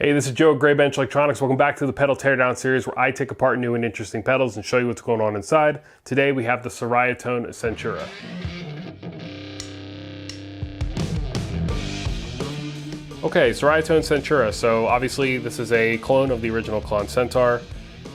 Hey, this is Joe at Gray Bench Electronics. Welcome back to the pedal teardown series where I take apart new and interesting pedals and show you what's going on inside. Today we have the Ceriatone Centura. Okay, Ceriatone Centura. So obviously this is a clone of the original Klon Centaur.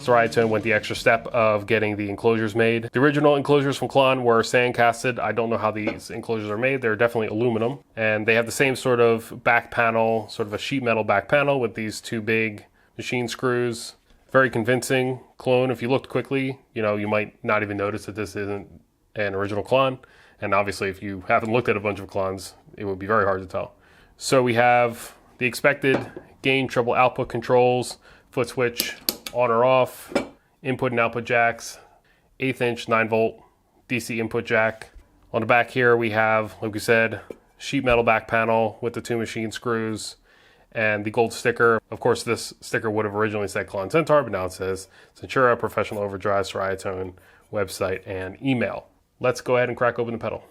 Ceriatone went the extra step of getting the enclosures made. The original enclosures from Klon were sand-casted. I don't know how these enclosures are made. They're definitely aluminum. And they have the same sort of back panel, sort of a sheet metal back panel with these two big machine screws. Very convincing clone. If you looked quickly, you might not even notice that this isn't an original Klon. And obviously if you haven't looked at a bunch of Klons, it would be very hard to tell. So we have the expected gain, treble, output controls, foot switch, on or off, input and output jacks, 1/8 inch 9-volt DC input jack. On the back here we have, like we said, sheet metal back panel with the two machine screws and the gold sticker. Of course this sticker would have originally said Klon Centaur, but now it says Centura, Professional Overdrive, Ceriatone, website, and email. Let's go ahead and crack open the pedal.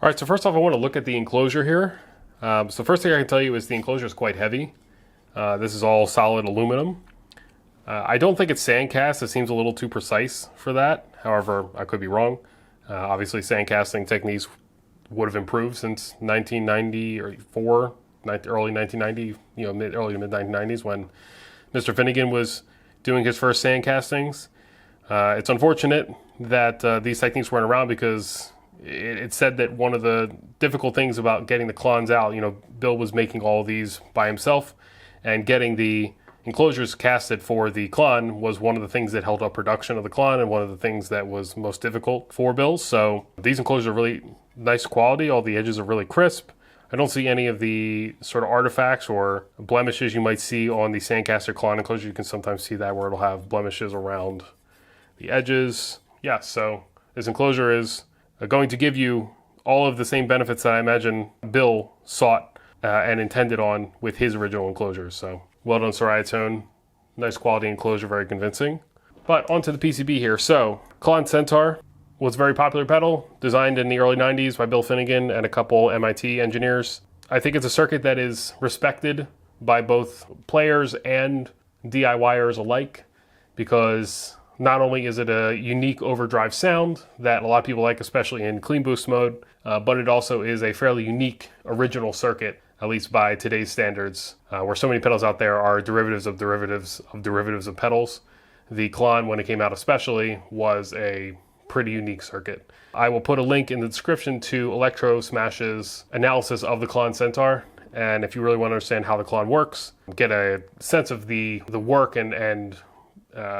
All right, so first off, I want to look at the enclosure here. So first thing I can tell you is the enclosure is quite heavy. This is all solid aluminum. I don't think it's sand cast. It seems a little too precise for that. However, I could be wrong. Obviously, sand casting techniques would have improved since 1994, early 1990, early to mid 1990s when Mr. Finnegan was doing his first sand castings. It's unfortunate that these techniques weren't around because it said that one of the difficult things about getting the Klons out, Bill was making all these by himself, and getting the enclosures casted for the Klon was one of the things that held up production of the Klon and one of the things that was most difficult for Bill. So these enclosures are really nice quality. All the edges are really crisp. I don't see any of the sort of artifacts or blemishes you might see on the Sandcaster Klon enclosure. You can sometimes see that where it'll have blemishes around the edges. Yeah, so this enclosure is going to give you all of the same benefits that I imagine Bill sought and intended on with his original enclosures. So well done, Ceriatone. Nice quality enclosure, very convincing. But onto the PCB here. So Klon Centaur was a very popular pedal, designed in the early 90s by Bill Finnegan and a couple MIT engineers. I think it's a circuit that is respected by both players and DIYers alike because not only is it a unique overdrive sound that a lot of people like, especially in clean boost mode, but it also is a fairly unique original circuit, at least by today's standards, where so many pedals out there are derivatives of derivatives of derivatives of pedals. The Klon, when it came out especially, was a pretty unique circuit. I will put a link in the description to Electro Smash's analysis of the Klon Centaur. And if you really want to understand how the Klon works, get a sense of the work and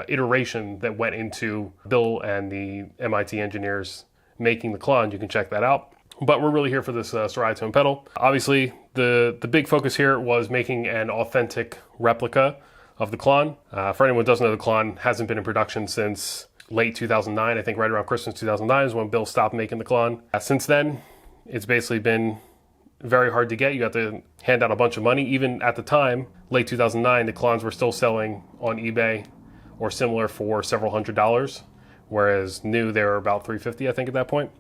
iteration that went into Bill and the MIT engineers making the Klon, you can check that out. But we're really here for this Ceriatone pedal. Obviously, the big focus here was making an authentic replica of the Klon. For anyone who doesn't know, the Klon hasn't been in production since late 2009. I think right around Christmas 2009 is when Bill stopped making the Klon. Since then, it's basically been very hard to get. You have to hand out a bunch of money. Even at the time, late 2009, the Klons were still selling on eBay or similar for several $100s, whereas new they were about $350, I think, at that point.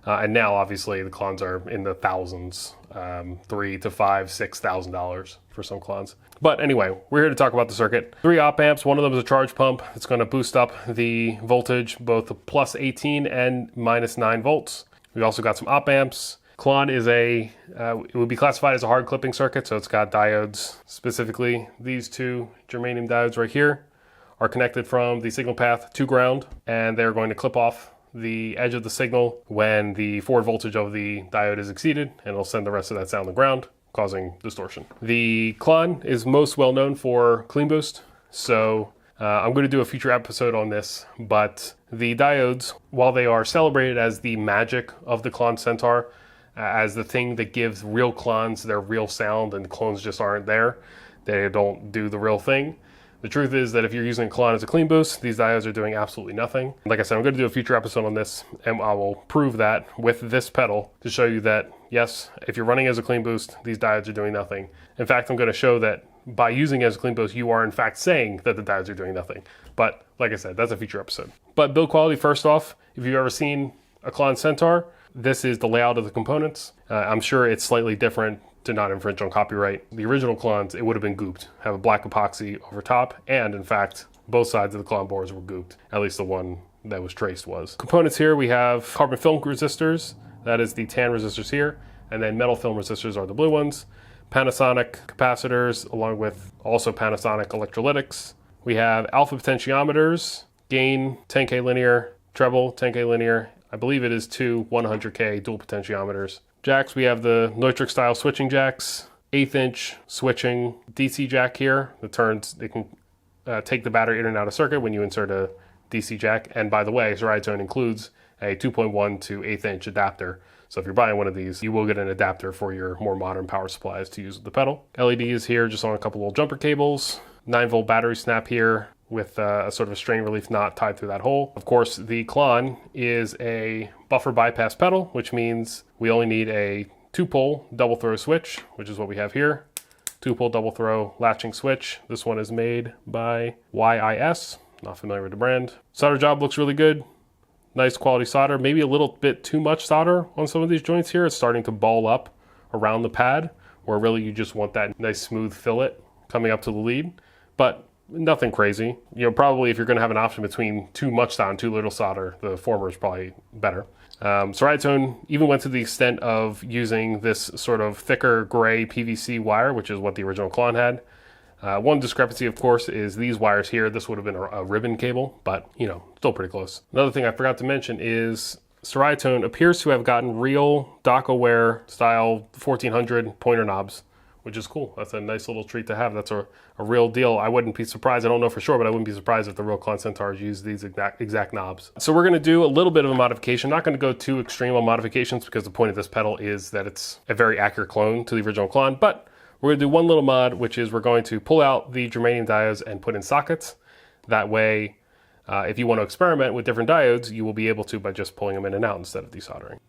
And now, obviously, the Klons are in the thousands, $3,000 to $5,000, $6,000 for some Klons. But anyway, we're here to talk about the circuit. 3 op amps. One of them is a charge pump. It's going to boost up the voltage, both plus 18 and minus 9 volts. We also got some op amps. Klon is it would be classified as a hard clipping circuit, so it's got diodes. Specifically, these two germanium diodes right here are connected from the signal path to ground, and they're going to clip off the edge of the signal when the forward voltage of the diode is exceeded, and it'll send the rest of that sound to ground, causing distortion. The Klon is most well known for clean boost, so I'm going to do a future episode on this, but the diodes, while they are celebrated as the magic of the Klon Centaur, as the thing that gives real clones their real sound, and clones just aren't there, they don't do the real thing. The truth is that if you're using a Klon as a clean boost, these diodes are doing absolutely nothing. Like I said, I'm going to do a future episode on this, and I will prove that with this pedal to show you that, yes, if you're running as a clean boost, these diodes are doing nothing. In fact, I'm going to show that by using it as a clean boost, you are in fact saying that the diodes are doing nothing. But like I said, that's a future episode. But build quality, first off, if you've ever seen a Klon Centaur, this is the layout of the components. I'm sure it's slightly different to not infringe on copyright. The original Klons, it would have been gooped, have a black epoxy over top, and in fact, both sides of the Klon boards were gooped. At least the one that was traced was. Components here, we have carbon film resistors, that is the tan resistors here, and then metal film resistors are the blue ones. Panasonic capacitors, along with also Panasonic electrolytics. We have alpha potentiometers, gain 10K linear, treble 10K linear. I believe it is two 100K dual potentiometers. Jacks, we have the Neutrik style switching jacks, 1/8 inch switching DC jack here that turns, it can take the battery in and out of circuit when you insert a DC jack. And by the way, Ceriatone includes a 2.1 to 1/8 inch adapter. So if you're buying one of these, you will get an adapter for your more modern power supplies to use with the pedal. LED is here just on a couple little jumper cables. 9-volt battery snap here with a sort of a strain relief knot tied through that hole. Of course, the Klon is a buffer bypass pedal, which means we only need a 2-pole double throw switch, which is what we have here. 2-pole double throw latching switch. This one is made by YIS, not familiar with the brand. Solder job looks really good. Nice quality solder, maybe a little bit too much solder on some of these joints here. It's starting to ball up around the pad, where really you just want that nice smooth fillet coming up to the lead, but nothing crazy. You know, probably if you're going to have an option between too much solder and too little solder, the former is probably better. Ceriatone even went to the extent of using this sort of thicker gray PVC wire, which is what the original Klon had. One discrepancy, of course, is these wires here. This would have been a ribbon cable, but, you know, still pretty close. Another thing I forgot to mention is Ceriatone appears to have gotten real Dockaware style 1400 pointer knobs, which is cool. That's a nice little treat to have. That's a real deal. I wouldn't be surprised. I don't know for sure, but I wouldn't be surprised if the real Klon Centaurs use these exact knobs. So we're going to do a little bit of a modification. Not going to go too extreme on modifications because the point of this pedal is that it's a very accurate clone to the original Klon, but we're going to do one little mod, which is we're going to pull out the germanium diodes and put in sockets. That way, if you want to experiment with different diodes, you will be able to by just pulling them in and out instead of desoldering.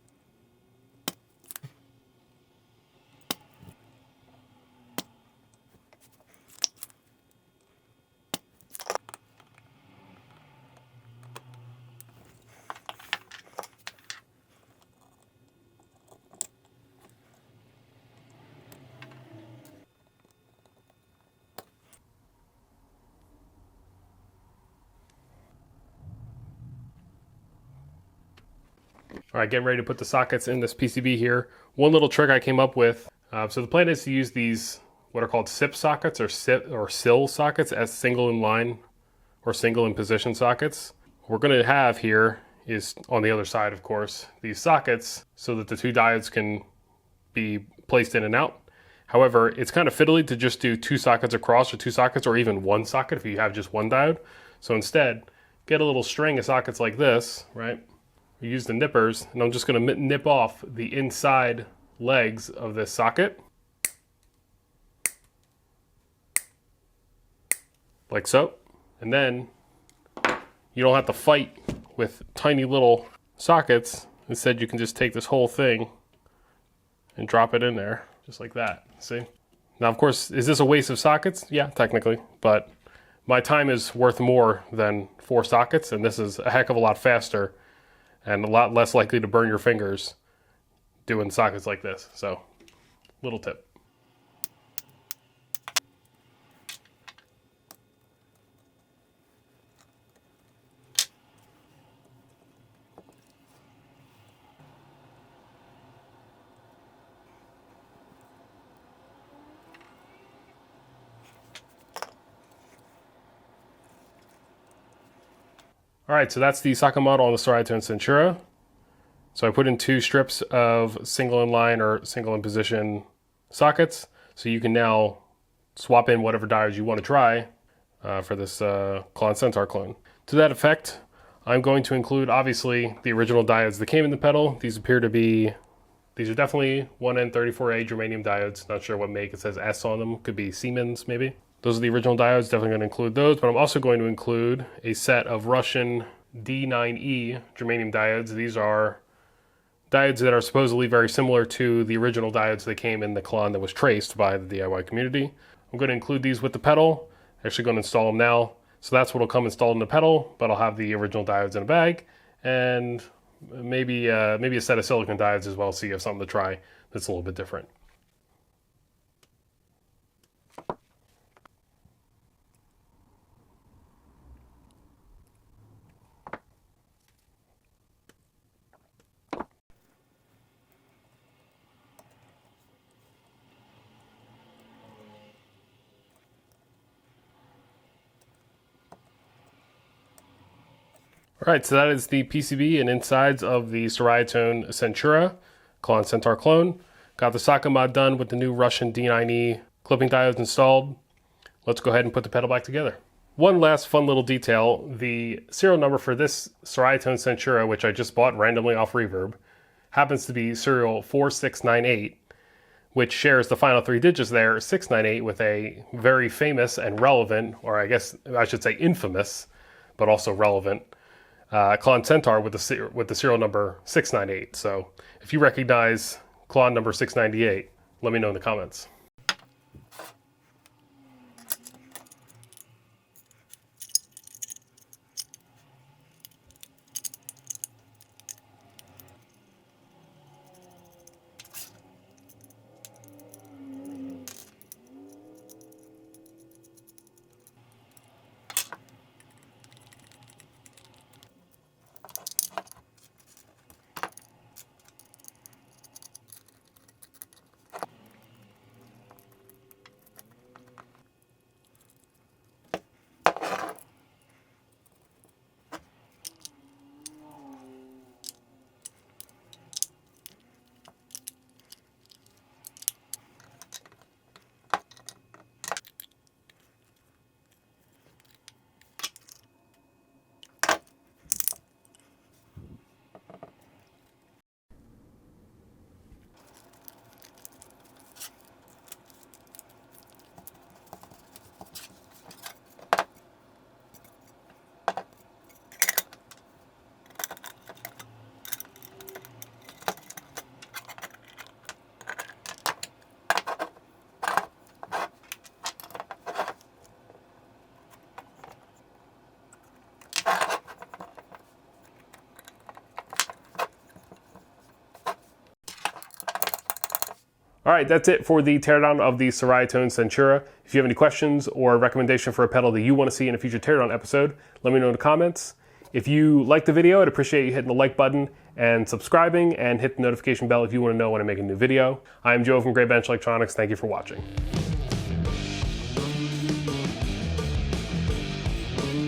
All right, getting ready to put the sockets in this PCB here. One little trick I came up with. So the plan is to use these, what are called SIP sockets or SIL sockets, as single in line or single in position sockets. What we're going to have here is on the other side, of course, these sockets so that the two diodes can be placed in and out. However, it's kind of fiddly to just do 2 sockets across or 2 sockets or even 1 socket if you have just one diode. So instead, get a little string of sockets like this, right? We use the nippers, and I'm just going to nip off the inside legs of this socket, like so. And then you don't have to fight with tiny little sockets. Instead, you can just take this whole thing and drop it in there, just like that. See? Now, of course, is this a waste of sockets? Yeah, technically, but my time is worth more than 4 sockets, and this is a heck of a lot faster and a lot less likely to burn your fingers doing sockets like this. So, little tip. All right, so that's the socket model on the Ceriatone Centura. So I put in 2 strips of single in line or single in position sockets. So you can now swap in whatever diodes you want to try for this Klon Centaur clone. To that effect, I'm going to include obviously the original diodes that came in the pedal. These are definitely 1N34A germanium diodes. Not sure what make, it says S on them. Could be Siemens maybe. Those are the original diodes, definitely going to include those, but I'm also going to include a set of Russian D9E germanium diodes. These are diodes that are supposedly very similar to the original diodes that came in the Klon that was traced by the DIY community. I'm going to include these with the pedal. Actually going to install them now. So that's what will come installed in the pedal, but I'll have the original diodes in a bag and maybe a set of silicon diodes as well, so you have something to try that's a little bit different. All right, so that is the PCB and insides of the Ceriatone Centura Klon Centaur clone. Got the socket mod done with the new Russian D9E clipping diodes installed. Let's go ahead and put the pedal back together. One last fun little detail, the serial number for this Ceriatone Centura, which I just bought randomly off Reverb, happens to be serial 4698, which shares the final 3 digits there, 698, with a very famous and relevant, or I guess I should say infamous, but also relevant, Klon Centaur with the serial number 698. So if you recognize Klon number 698, let me know in the comments. All right, that's it for the teardown of the Ceriatone Centura. If you have any questions or a recommendation for a pedal that you want to see in a future teardown episode, let me know in the comments. If you like the video, I'd appreciate you hitting the like button and subscribing, and hit the notification bell if you want to know when I make a new video. I'm Joe from Great Bench Electronics. Thank you for watching.